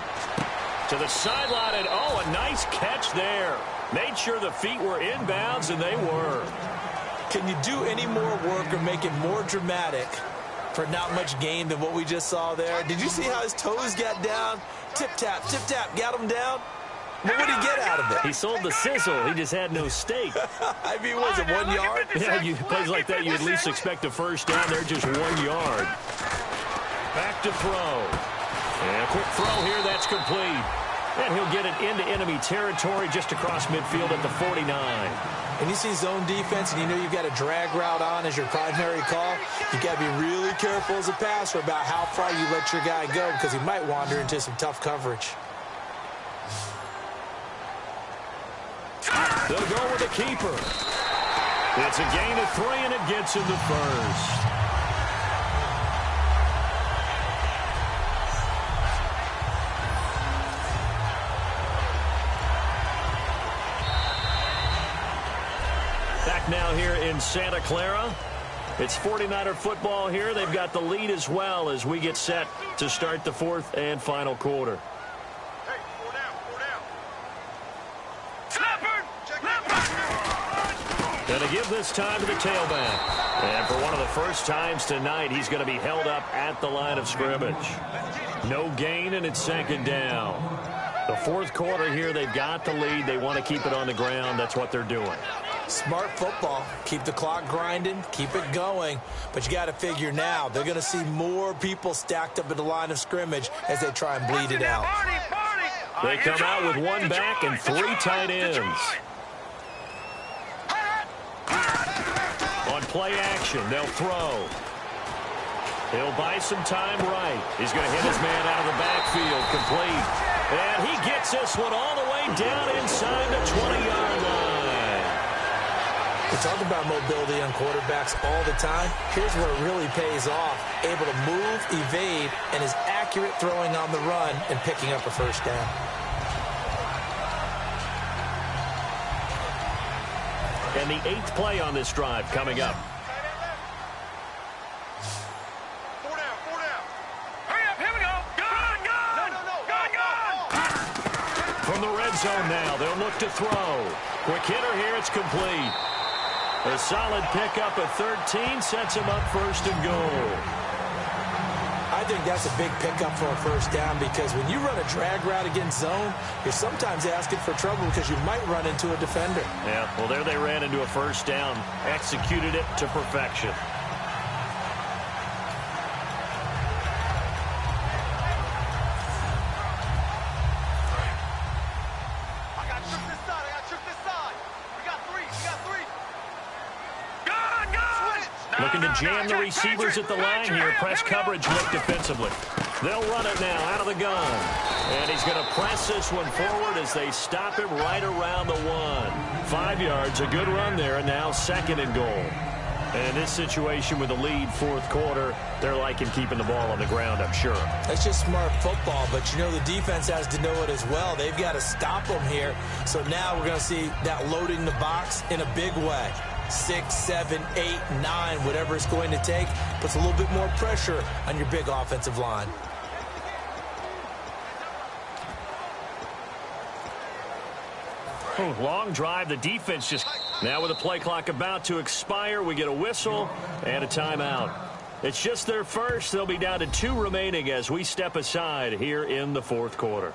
To the sideline, and oh, a nice catch there. Made sure the feet were inbounds, and they were. Can you do any more work or make it more dramatic for not much gain than what we just saw there? Did you see how his toes got down? Tip-tap, got him down. What would he get out of it? He sold the sizzle. He just had no steak. I mean, was it 1 yard? Yeah, plays like that, you at least expect a first down. They're just 1 yard. Back to throw. And a quick throw here. That's complete. And he'll get it into enemy territory just across midfield at the 49. When you see zone defense and you know you've got a drag route on as your primary call, you've got to be really careful as a passer about how far you let your guy go, because he might wander into some tough coverage. They'll go with the keeper. It's a gain of 3, and it gets him the first. Back now here in Santa Clara. It's 49er football here. They've got the lead as well as we get set to start the 4th and final quarter. Going to give this time to the tailback. And for one of the first times tonight, he's going to be held up at the line of scrimmage. No gain, and it's 2nd down. The 4th quarter here, they've got the lead. They want to keep it on the ground. That's what they're doing. Smart football. Keep the clock grinding. Keep it going. But you got to figure now, they're going to see more people stacked up at the line of scrimmage as they try and bleed it out. They come out with 1 back and 3 tight ends. On play action, they'll throw. He'll buy some time right. He's going to hit his man out of the backfield, complete. And he gets this one all the way down inside the 20-yard line. We talk about mobility on quarterbacks all the time. Here's where it really pays off. Able to move, evade, and is accurate throwing on the run and picking up a first down. And the 8th play on this drive coming up. 4 down. Hurry up, here we go. Gun. From the red zone now, they'll look to throw. Quick hitter here, it's complete. A solid pickup of 13 sets him up 1st and goal. I think that's a big pickup for a first down, because when you run a drag route against zone, you're sometimes asking for trouble because you might run into a defender. Yeah, well, there they ran into a first down. Executed it to perfection. Looking to jam the receivers at the line here. Press coverage look defensively. They'll run it now out of the gun. And he's going to press this one forward as they stop him right around the 1. 5 yards, a good run there, and now 2nd and goal. And in this situation with the lead 4th quarter, they're liking keeping the ball on the ground, I'm sure. That's just smart football, but you know the defense has to know it as well. They've got to stop them here. So now we're going to see that loading the box in a big way. 6, 7, 8, 9, whatever it's going to take, puts a little bit more pressure on your big offensive line. Long drive. The defense just... Now with the play clock about to expire, we get a whistle and a timeout. It's just their first. They'll be down to 2 remaining as we step aside here in the fourth quarter.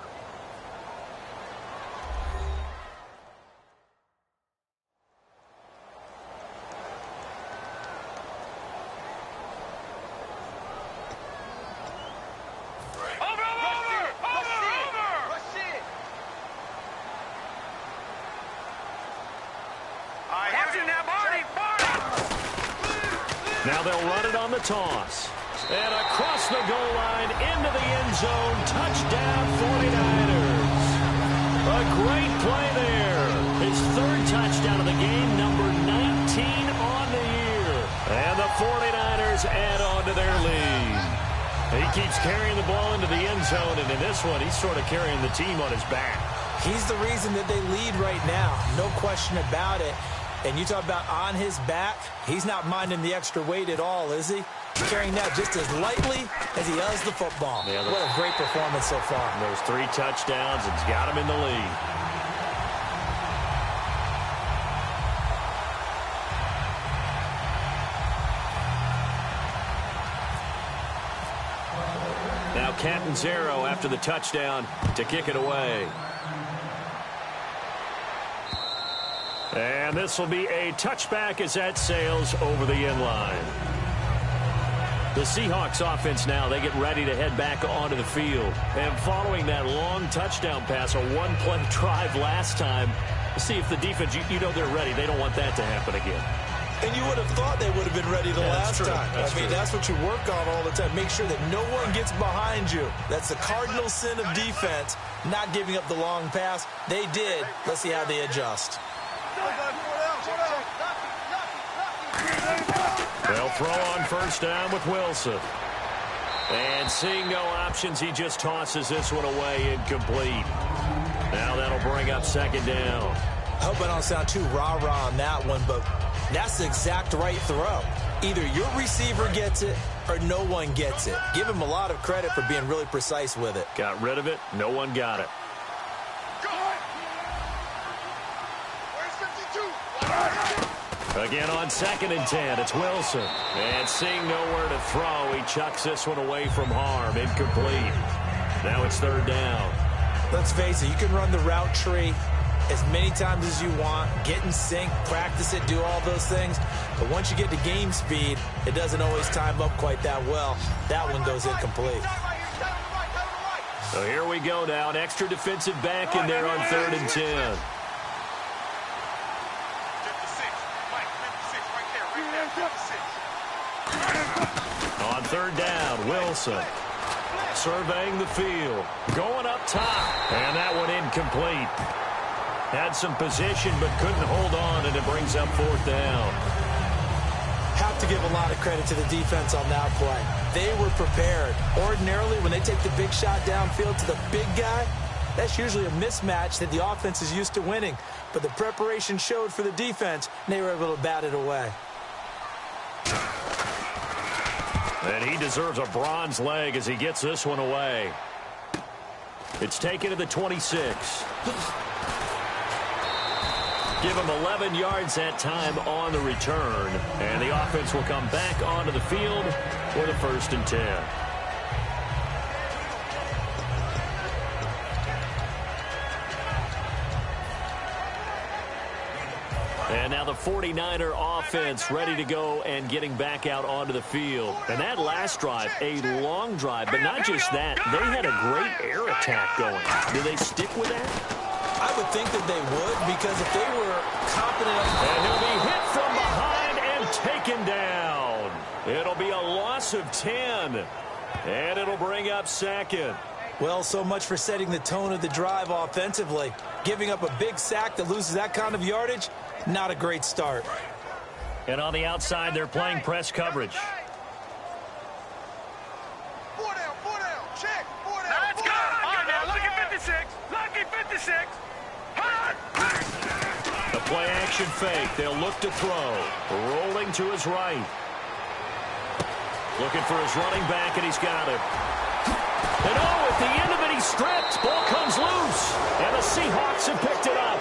Now they'll run it on the toss. And across the goal line, into the end zone. Touchdown, 49ers. A great play there. His 3rd touchdown of the game, number 19 on the year. And the 49ers add on to their lead. He keeps carrying the ball into the end zone, and in this one, he's sort of carrying the team on his back. He's the reason that they lead right now. No question about it. And you talk about on his back, he's not minding the extra weight at all, is he? Carrying that just as lightly as he does the football. Yeah, what a great performance so far. Those 3 touchdowns, it's got him in the lead. Now Catanzaro after the touchdown to kick it away. And this will be a touchback as that sails over the end line. The Seahawks offense now, they get ready to head back onto the field. And following that long touchdown pass, a 1-play drive last time, see if the defense, you know they're ready. They don't want that to happen again. And you would have thought they would have been ready the last time. I mean, that's what you work on all the time. Make sure that no one gets behind you. That's the cardinal sin of defense, not giving up the long pass. They did. Let's see how they adjust. They'll throw on first down with Wilson. And seeing no options, he just tosses this one away incomplete. Now that'll bring up 2nd down. I hope I don't sound too rah-rah on that one, but that's the exact right throw. Either your receiver gets it or no one gets it. Give him a lot of credit for being really precise with it. Got rid of it. No one got it. Again on 2nd and 10, it's Wilson. And seeing nowhere to throw, he chucks this one away from harm. Incomplete. Now it's 3rd down. Let's face it, you can run the route tree as many times as you want, get in sync, practice it, do all those things. But once you get to game speed, it doesn't always time up quite that well. That one goes incomplete. So here we go now. An extra defensive back in there on 3rd and 10. On 3rd down, Wilson surveying the field, going up top, and that one incomplete. Had some position but couldn't hold on, and it brings up 4th down. Have to give a lot of credit to the defense on that play. They were prepared. Ordinarily, when they take the big shot downfield to the big guy, that's usually a mismatch that the offense is used to winning. But the preparation showed for the defense, and they were able to bat it away. And he deserves a bronze leg as he gets this one away. It's taken to the 26. Give him 11 yards that time on the return. And the offense will come back onto the field for the 1st and 10. And now the 49er offense ready to go and getting back out onto the field. And that last drive, a long drive, but not just that. They had a great air attack going. Do they stick with that? I would think that they would, because if they were confident enough... And he'll be hit from behind and taken down. It'll be a loss of 10. And it'll bring up 2nd. Well, so much for setting the tone of the drive offensively. Giving up a big sack that loses that kind of yardage, not a great start. And on the outside, they're playing press coverage. 4 down, check, 4 down. That's good. All right, now, lucky 56. Lucky 56. The play action fake. They'll look to throw. Rolling to his right. Looking for his running back, and he's got it. And oh, at the end of it, he's stripped. Ball comes loose. And the Seahawks have picked it up.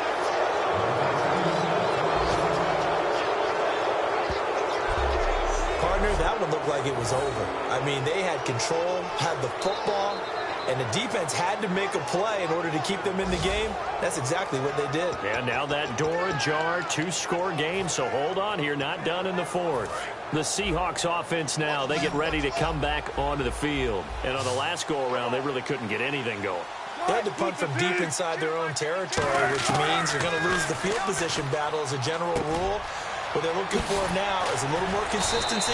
looked like it was over. I mean, they had control, had the football, and the defense had to make a play in order to keep them in the game. That's exactly what they did. And now that door ajar, 2-score game, so hold on here, not done in the fourth. The Seahawks offense now, they get ready to come back onto the field. And on the last go-around, they really couldn't get anything going. They had to punt from deep inside their own territory, which means you're going to lose the field position battle as a general rule. What they're looking for now is a little more consistency,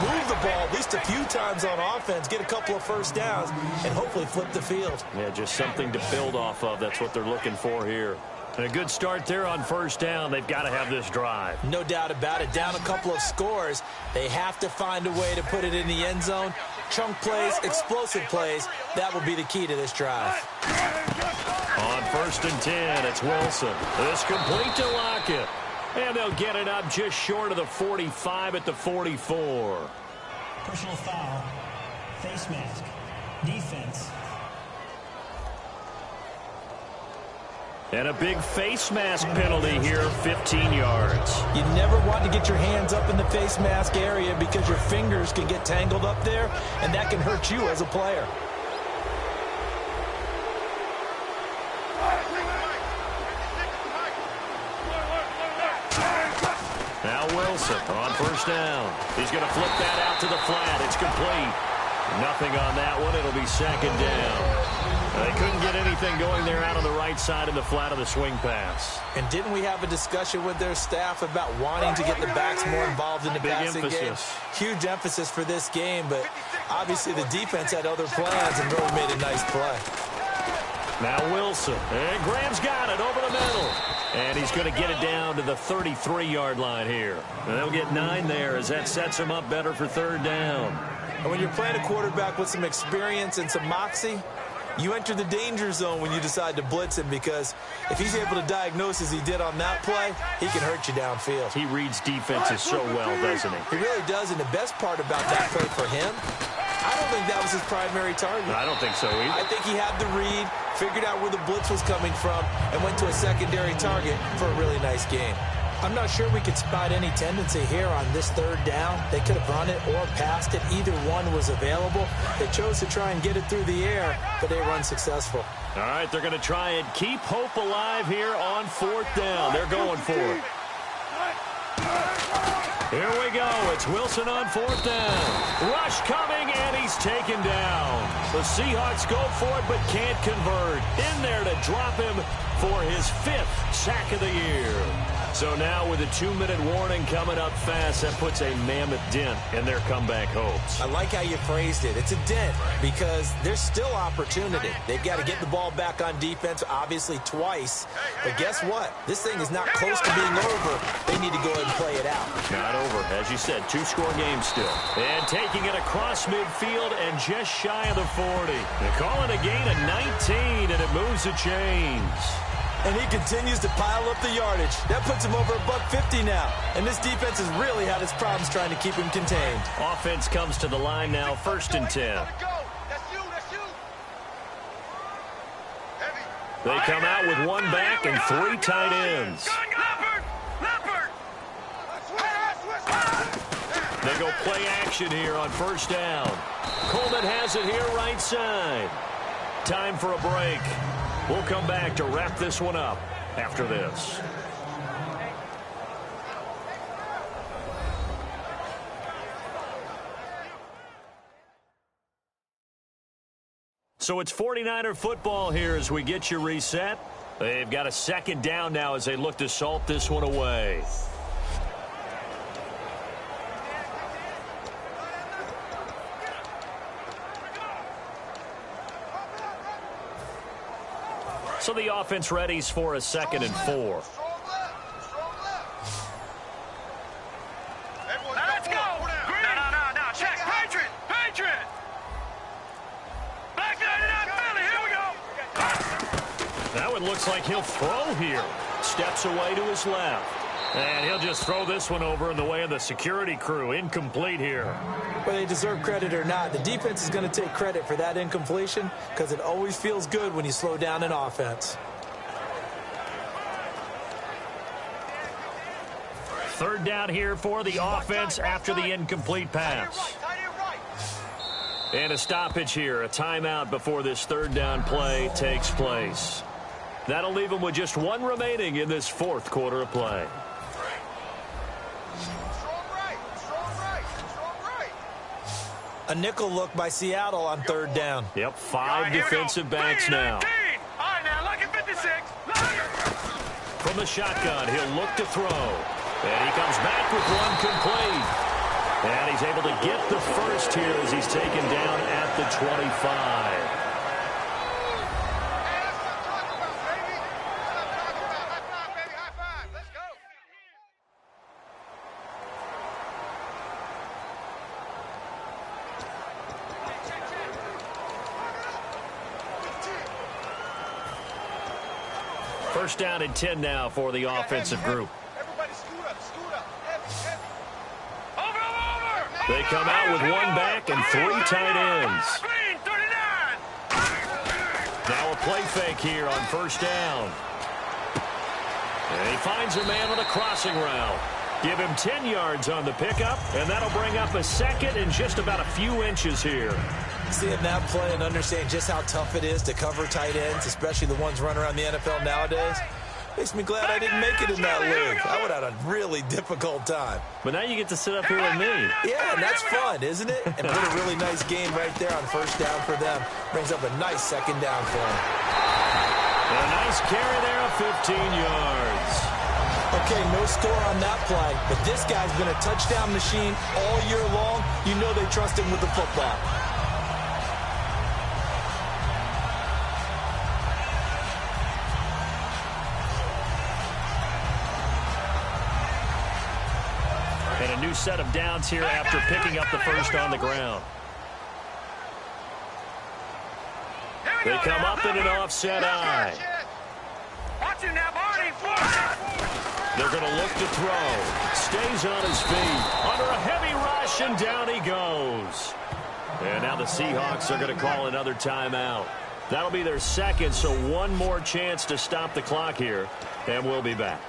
move the ball at least a few times on offense, get a couple of first downs, and hopefully flip the field. Yeah, just something to build off of. That's what they're looking for here. And a good start there on first down. They've got to have this drive. No doubt about it. Down a couple of scores. They have to find a way to put it in the end zone. Chunk plays, explosive plays. That will be the key to this drive. On 1st and 10, it's Wilson. This complete to Lockett. And they'll get it up just short of the 45 at the 44. Personal foul. Face mask. Defense. And a big face mask penalty here, 15 yards. You never want to get your hands up in the face mask area because your fingers can get tangled up there, and that can hurt you as a player. Now Wilson on first down. He's going to flip that out to the flat. It's complete. Nothing on that one. It'll be second down. They couldn't get anything going there out on the right side of the flat of the swing pass. And didn't we have a discussion with their staff about wanting to get the backs more involved in the passing game? Huge emphasis for this game, but obviously the defense had other plans and really made a nice play. Now Wilson. And Graham's got it over the middle. And he's going to get it down to the 33-yard line here. And they'll get 9 there as that sets him up better for third down. And when you're playing a quarterback with some experience and some moxie, you enter the danger zone when you decide to blitz him, because if he's able to diagnose as he did on that play, he can hurt you downfield. He reads defenses so well, doesn't he? He really does, and the best part about that play for him, I don't think that was his primary target. I don't think so either. I think he had the read, figured out where the blitz was coming from, and went to a secondary target for a really nice game. I'm not sure we could spot any tendency here on this third down. They could have run it or passed it. Either one was available. They chose to try and get it through the air, but they were unsuccessful. All right, they're going to try and keep hope alive here on fourth down. They're going for it. Here we go. It's Wilson on fourth down. Rush coming, and he's taken down. The Seahawks go for it, but can't convert. In there to drop him for his 5th sack of the year. So now with a 2-minute warning coming up fast, that puts a mammoth dent in their comeback hopes. I like how you phrased it. It's a dent because there's still opportunity. They've got to get the ball back on defense, obviously twice. But guess what? This thing is not close to being over. They need to go ahead and play it out. Not over. As you said, 2-score game still. And taking it across midfield and just shy of the 40. They're calling a gain of 19, and it moves the chains. And he continues to pile up the yardage. That puts him over $150 now. And this defense has really had its problems trying to keep him contained. Offense comes to the line now, 1st and 10. They come out with 1 back and 3 tight ends. They go play action here on first down. Coleman has it here right side. Time for a break. We'll come back to wrap this one up after this. So it's 49er football here as we get you reset. They've got a second down now as they look to salt this one away. So the offense readies for a 2nd and 4. Let's go! No, check! Patriot! Back there, Philly, here we go! That one looks like he'll throw here. Steps away to his left. And he'll just throw this one over in the way of the security crew. Incomplete here. Whether they deserve credit or not, the defense is going to take credit for that incompletion because it always feels good when you slow down an offense. 3rd down here for the offense after the incomplete pass. And a stoppage here, a timeout before this third down play takes place. That'll leave them with just one remaining in this fourth quarter of play. A nickel look by Seattle on third down. Yep, 5 defensive backs now. All right, now, look at 56. From the shotgun, he'll look to throw. And he comes back with one complete. And he's able to get the first here as he's taken down at the 25. First down and 10 now for the offensive group. Everybody scoot up, scoot up. Heavy. They come out with one back and 3 tight ends. Now a play fake here on first down. And he finds a man on a crossing route. Give him 10 yards on the pickup, and that'll bring up a second and just about a few inches here. Seeing that play and understanding just how tough it is to cover tight ends, especially the ones running around the NFL nowadays, makes me glad I didn't make it in that league. I would have had a really difficult time. But now you get to sit up here with me. Yeah, and that's fun, isn't it? And put a really nice game right there on first down for them. Brings up a nice second down for them. And a nice carry there of 15 yards. Okay, no score on that play, but this guy's been a touchdown machine all year long. You know they trust him with the football. And a new set of downs here after picking up the first on the ground. They come up in an offset eye. Watch him now, Barney. They're going to look to throw. Stays on his feet. Under a heavy rush, and down he goes. And now the Seahawks are going to call another timeout. That'll be their second, so one more chance to stop the clock here. And we'll be back.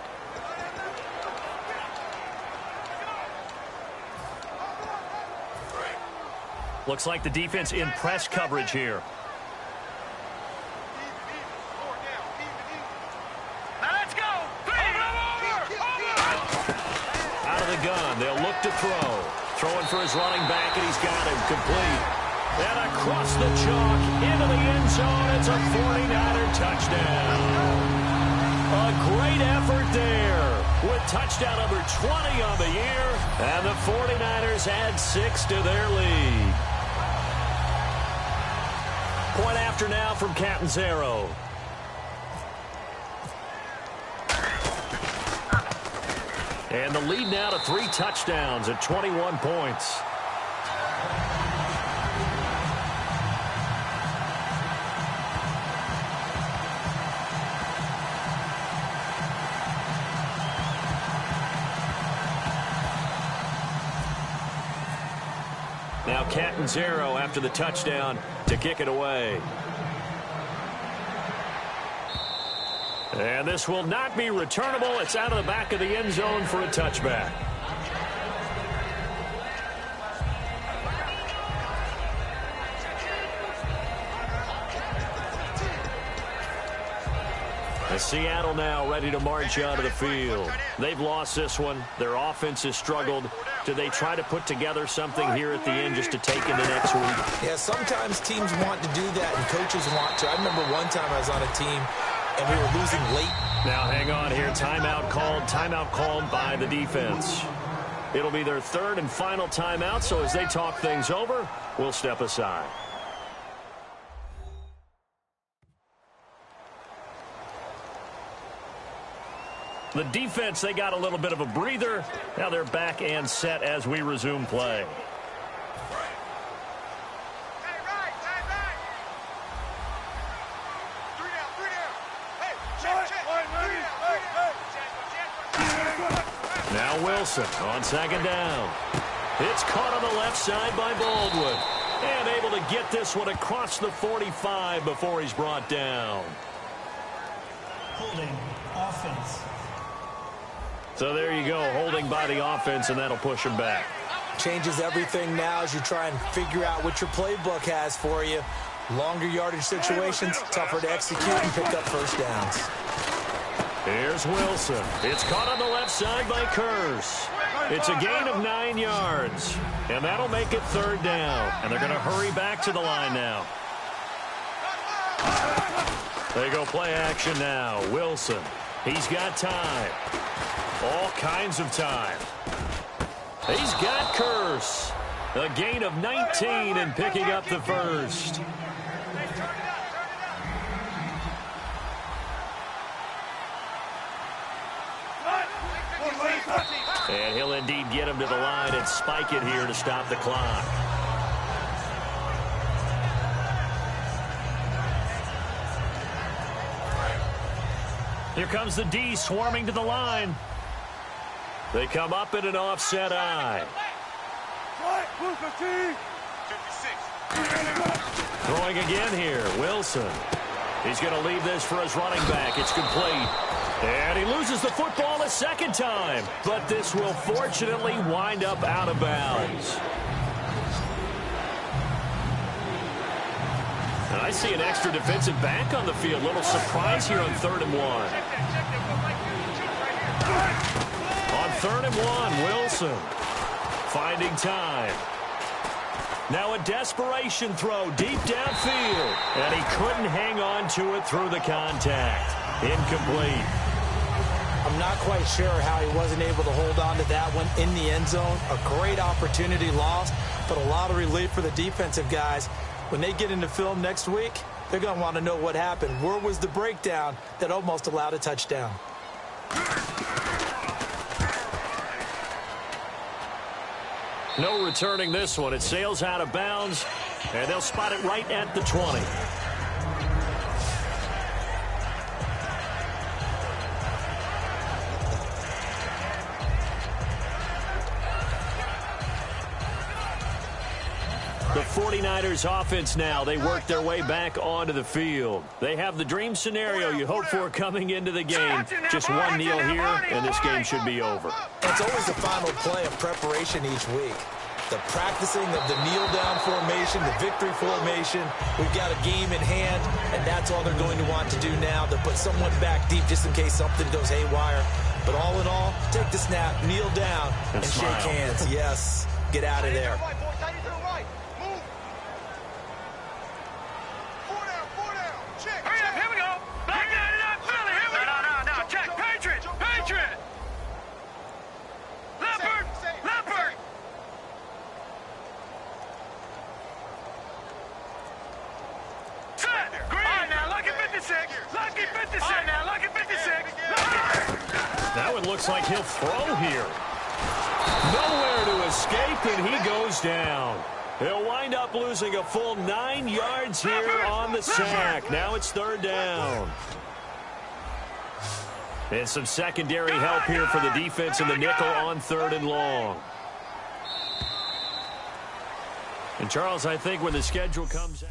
Looks like the defense in press coverage here. Out of the gun, they'll look to throw. Throwing for his running back, and he's got him complete. And across the chalk, into the end zone, it's a 49er touchdown. A great effort there with touchdown number 20 on the year. And the 49ers add 6 to their lead. Point after now from Catanzaro. And the lead now to 3 touchdowns at 21 points. Now Catanzaro after the touchdown to kick it away. And this will not be returnable. It's out of the back of the end zone for a touchback. And Seattle now ready to march out of the field. They've lost this one. Their offense has struggled. Do they try to put together something here at the end just to take into next week? Yeah, sometimes teams want to do that and coaches want to. I remember one time I was on a team and we were losing late. Now hang on here. Timeout called by the defense. It'll be their third and final timeout, so as they talk things over, we'll step aside. The defense, they got a little bit of a breather. Now they're back and set as we resume play. Now Wilson on second down. It's caught on the left side by Baldwin. And able to get this one across the 45 before he's brought down. Holding offense. So there you go, holding by the offense, and that'll push him back. Changes everything now as you try and figure out what your playbook has for you. Longer yardage situations, tougher to execute and pick up first downs. Here's Wilson. It's caught on the left side by Kearse. It's a gain of 9 yards, and that'll make it third down. And they're going to hurry back to the line now. They go play action now. Wilson. He's got time. All kinds of time. He's got Kearse. A gain of 19 and picking up the first. And he'll indeed get him to the line and spike it here to stop the clock. Here comes the D swarming to the line. They come up in an offset eye. Throwing again here, Wilson. He's going to leave this for his running back. It's complete. And he loses the football a second time. But this will fortunately wind up out of bounds. And I see an extra defensive back on the field. Little surprise here on 3rd and 1. On 3rd and 1, Wilson finding time. Now a desperation throw deep downfield. And he couldn't hang on to it through the contact. Incomplete. I'm not quite sure how he wasn't able to hold on to that one in the end zone. A great opportunity lost, but a lot of relief for the defensive guys. When they get into film next week, they're going to want to know what happened. Where was the breakdown that almost allowed a touchdown? No returning this one. It sails out of bounds, and they'll spot it right at the 20. The 49ers offense now, they work their way back onto the field. They have the dream scenario you hope for coming into the game. Just one kneel here, and this game should be over. It's always the final play of preparation each week. The practicing of the kneel-down formation, the victory formation. We've got a game in hand, and that's all they're going to want to do now. They'll put someone back deep just in case something goes haywire. But all in all, take the snap, kneel down, and shake hands. Yes, get out of there. Now it looks like he'll throw here. Nowhere to escape, and he goes down. He'll wind up losing a full 9 yards here on the sack. Now it's 3rd down. And some secondary help here for the defense in the nickel on 3rd and long. And Charles, I think when the schedule comes out.